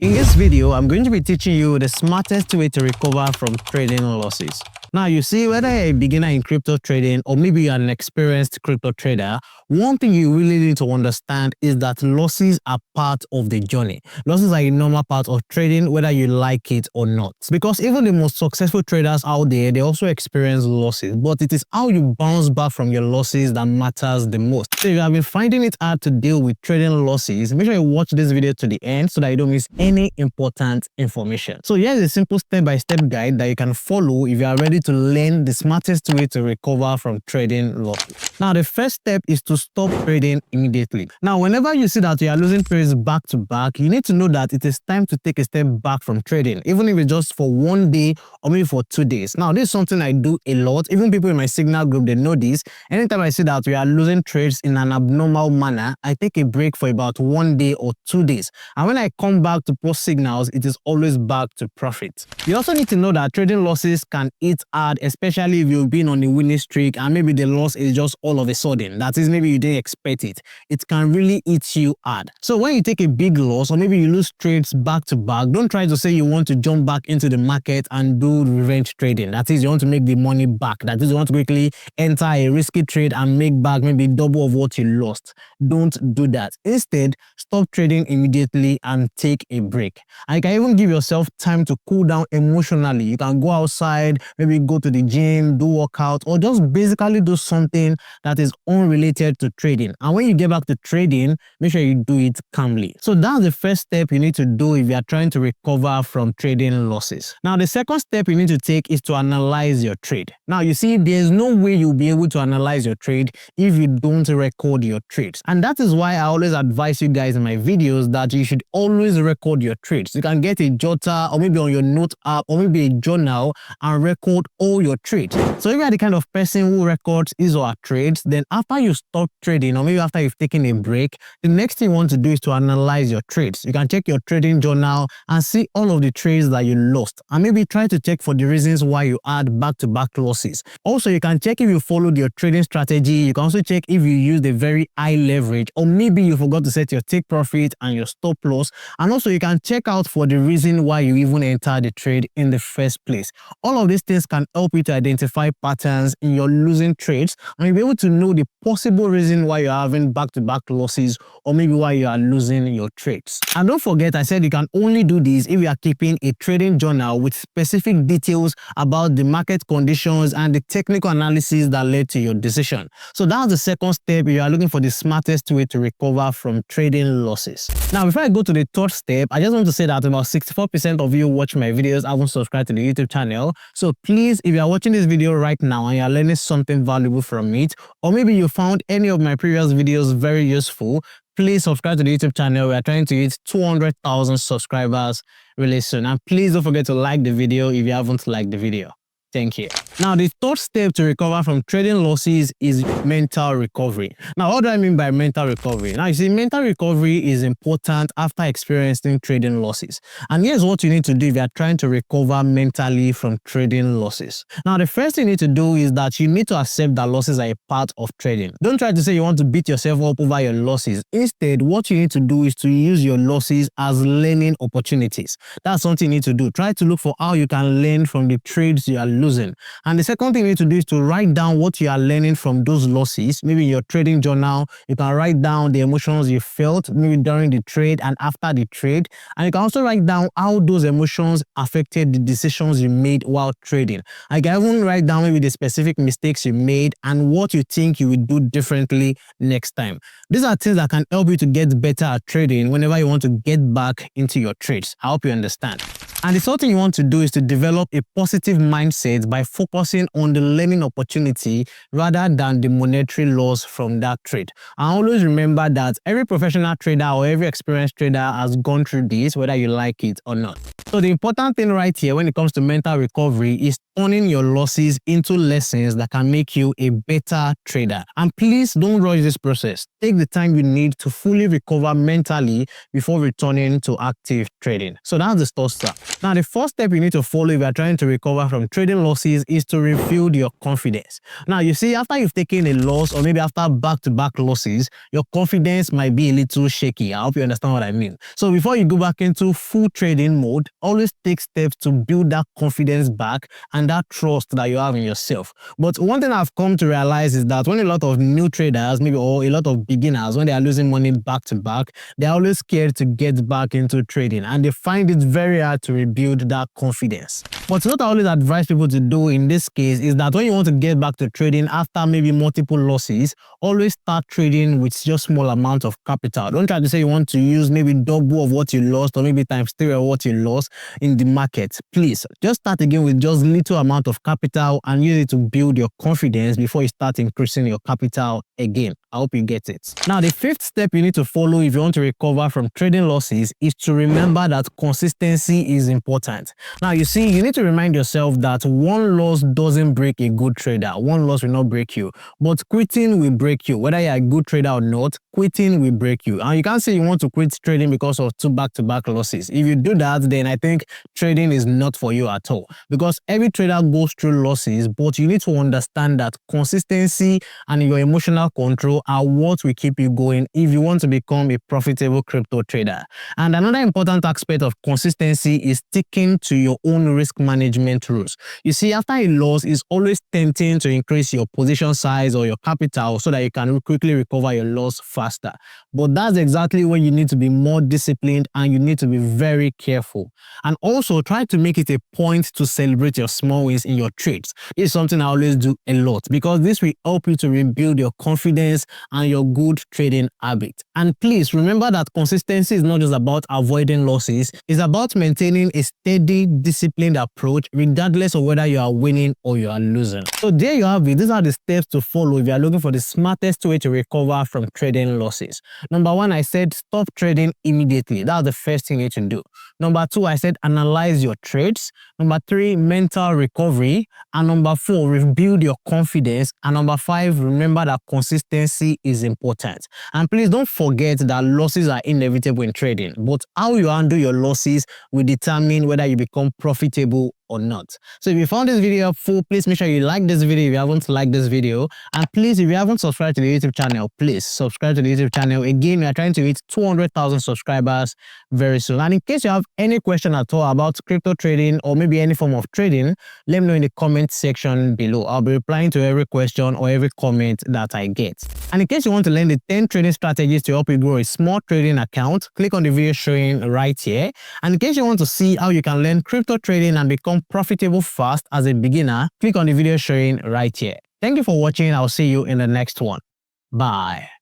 In this video, I'm going to be teaching you the smartest way to recover from trading losses. Now, you see, whether you're a beginner in crypto trading or maybe you're an experienced crypto trader, one thing you really need to understand is that losses are part of the journey. Losses are a normal part of trading, whether you like it or not. Because even the most successful traders out there, they also experience losses. But it is how you bounce back from your losses that matters the most. So if you have been finding it hard to deal with trading losses, make sure you watch this video to the end so that you don't miss any important information. So here's a simple step-by-step guide that you can follow if you are ready to learn the smartest way to recover from trading losses. Now, the first step is to stop trading immediately. Now, whenever you see that you are losing trades back to back, you need to know that it is time to take a step back from trading, even if it's just for 1 day or maybe for 2 days. Now, this is something I do a lot. Even people in my Signal group, they know this. Anytime I see that we are losing trades in an abnormal manner, I take a break for about 1 day or 2 days. And when I come back to post signals, it is always back to profit. You also need to know that trading losses can hit hard, especially if you've been on a winning streak and maybe the loss is just all of a sudden. That is, maybe you didn't expect it. It can really hit you hard. So when you take a big loss or maybe you lose trades back to back, don't try to say you want to jump back into the market and do revenge trading. That is, you want to make the money back. That is, you want to quickly enter a risky trade and make back maybe double of what you lost. Don't do that. Instead, stop trading immediately and take a break. And you can even give yourself time to cool down emotionally. You can go outside, maybe go to the gym, do workout, or just basically do something that is unrelated to trading. And when you get back to trading, make sure you do it calmly. So that's the first step you need to do if you are trying to recover from trading losses. Now, the second step you need to take is to analyze your trade. Now, you see, there's no way you'll be able to analyze your trade if you don't record your trades. And that is why I always advise you guys in my videos that you should always record your trades. You can get a jotter or maybe on your note app or maybe a journal and record all your trades. So if you are the kind of person who records his or her trades, then after you stop trading or maybe after you've taken a break, the next thing you want to do is to analyze your trades. You can check your trading journal and see all of the trades that you lost and maybe try to check for the reasons why you had back-to-back losses. Also, you can check if you followed your trading strategy. You can also check if you used a very high leverage or maybe you forgot to set your take profit and your stop loss. And also, you can check out for the reason why you even entered the trade in the first place. All of these things can help you to identify patterns in your losing trades and you'll be able to know the possible reason why you're having back-to-back losses or maybe why you are losing your trades. And don't forget, I said you can only do this if you are keeping a trading journal with specific details about the market conditions and the technical analysis that led to your decision. So that's the second step if you are looking for the smartest way to recover from trading losses. Now, before I go to the third step, I just want to say that about 64% of you watch my videos haven't subscribed to the YouTube channel. So please, if you are watching this video right now and you are learning something valuable from it, or maybe you found any of my previous videos very useful, please subscribe to the YouTube channel. We are trying to hit 200,000 subscribers really soon. And please don't forget to like the video if you haven't liked the video. Thank you. Now, the third step to recover from trading losses is mental recovery. Now, what do I mean by mental recovery? Now, you see, mental recovery is important after experiencing trading losses. And here's what you need to do if you are trying to recover mentally from trading losses. Now, the first thing you need to do is that you need to accept that losses are a part of trading. Don't try to say you want to beat yourself up over your losses. Instead, what you need to do is to use your losses as learning opportunities. That's something you need to do. Try to look for how you can learn from the trades you are losing. And the second thing you need to do is to write down what you are learning from those losses. Maybe in your trading journal, you can write down the emotions you felt maybe during the trade and after the trade. And you can also write down how those emotions affected the decisions you made while trading. I can even write down maybe the specific mistakes you made and what you think you would do differently next time. These are things that can help you to get better at trading whenever you want to get back into your trades. I hope you understand. And the third thing you want to do is to develop a positive mindset by focusing on the learning opportunity rather than the monetary loss from that trade. And always remember that every professional trader or every experienced trader has gone through this, whether you like it or not. So the important thing right here when it comes to mental recovery is turning your losses into lessons that can make you a better trader. And please don't rush this process. Take the time you need to fully recover mentally before returning to active trading. So that's the third step. Now, the first step you need to follow if you are trying to recover from trading losses is to rebuild your confidence. Now, you see, after you've taken a loss or maybe after back-to-back losses, your confidence might be a little shaky. I hope you understand what I mean. So before you go back into full trading mode, always take steps to build that confidence back and that trust that you have in yourself. But one thing I've come to realize is that when a lot of new traders, maybe or a lot of beginners, when they are losing money back-to-back, they're always scared to get back into trading and they find it very hard to rebuild that confidence. But what I always advise people to do in this case is that when you want to get back to trading after maybe multiple losses, always start trading with just small amount of capital. Don't try to say you want to use maybe double of what you lost or maybe times 3 of what you lost in the market. Please, just start again with just little amount of capital and use it to build your confidence before you start increasing your capital again. I hope you get it. Now, the fifth step you need to follow if you want to recover from trading losses is to remember that consistency is important. Now, you see, you need to remind yourself that one loss doesn't break a good trader. One loss will not break you, but quitting will break you. Whether you're a good trader or not, quitting will break you. And you can't say you want to quit trading because of 2 back-to-back losses. If you do that, then I think trading is not for you at all, because every trader goes through losses, but you need to understand that consistency and your emotional control are what will keep you going if you want to become a profitable crypto trader. And another important aspect of consistency is sticking to your own risk management rules. You see, after a loss, it's always tempting to increase your position size or your capital so that you can quickly recover your loss faster. But that's exactly when you need to be more disciplined and you need to be very careful. And also try to make it a point to celebrate your small wins in your trades. This is something I always do a lot because this will help you to rebuild your confidence and your good trading habit. And please remember that consistency is not just about avoiding losses, it's about maintaining a steady, disciplined approach regardless of whether you are winning or you are losing. So there you have it. These are the steps to follow if you are looking for the smartest way to recover from trading losses. Number 1, I said stop trading immediately. That's the first thing you need to do. Number 2, I said analyze your trades. Number 3, mental recovery. And number 4, rebuild your confidence. And number 5, remember that consistency is important. And please don't forget that losses are inevitable in trading, but how you handle your losses will determine whether you become profitable or not. So if you found this video helpful, please make sure you like this video if you haven't liked this video. And please, if you haven't subscribed to the YouTube channel, please subscribe to the YouTube channel. Again, we are trying to hit 200,000 subscribers very soon. And in case you have any question at all about crypto trading or maybe any form of trading, let me know in the comment section below. I'll be replying to every question or every comment that I get. And in case you want to learn the 10 trading strategies to help you grow a small trading account, click on the video showing right here. And in case you want to see how you can learn crypto trading and become profitable fast as a beginner, click on the video showing right here. Thank you for watching. I'll see you in the next one. Bye.